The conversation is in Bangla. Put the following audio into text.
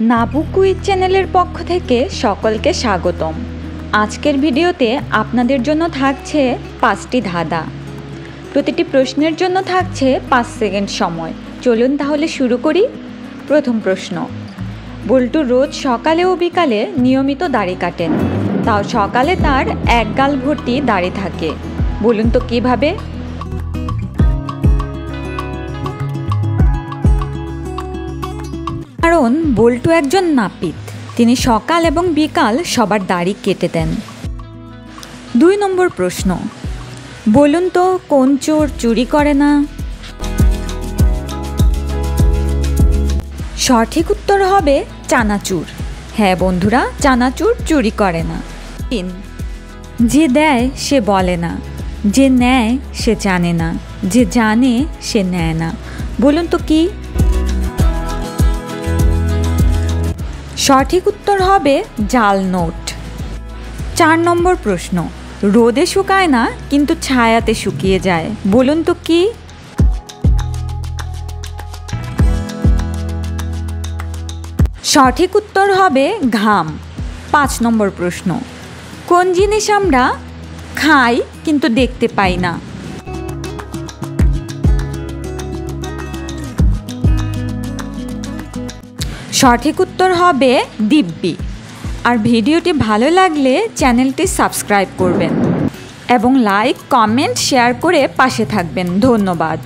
নাবু কুইজ চ্যানেলের পক্ষ থেকে সকলকে স্বাগতম। আজকের ভিডিওতে আপনাদের জন্য থাকছে 5টি ধাঁধা। প্রতিটি প্রশ্নের জন্য থাকছে 5 সেকেন্ড সময়। চলুন তাহলে শুরু করি। প্রথম প্রশ্ন, বল্টু রোজ সকালে ও বিকালে নিয়মিত দাড়ি কাটেন, তাও সকালে তার এক গাল ভর্তি দাড়ি থাকে। বলুন তো কিভাবে? কারণ বল্টু একজন নাপিত, তিনি সকাল এবং বিকাল সবার দাড়ি কেটে দেন। 2 নম্বর প্রশ্ন, বলুন তো কোন চোর চুরি করে না? সঠিক উত্তর হবে চানাচুর। হ্যাঁ বন্ধুরা, চানাচুর চুরি করে না। 3, যে দেয় সে বলে না, যে নেয় সে জানে না, যে জানে সে নেয় না। বলুন তো কি? সঠিক উত্তর হবে জাল নোট। 4 নম্বর প্রশ্ন, রোদে শুকায় না কিন্তু ছায়াতে শুকিয়ে যায়। বলুন তো কি? সঠিক উত্তর হবে ঘাম। 5 নম্বর প্রশ্ন, কোন জিনিস আমরা খাই কিন্তু দেখতে পাই না? সঠিক উত্তর হবে দিব্যি। আর ভিডিওটি ভালো লাগলে চ্যানেলটি সাবস্ক্রাইব করবেন এবং লাইক, কমেন্ট, শেয়ার করে পাশে থাকবেন। ধন্যবাদ।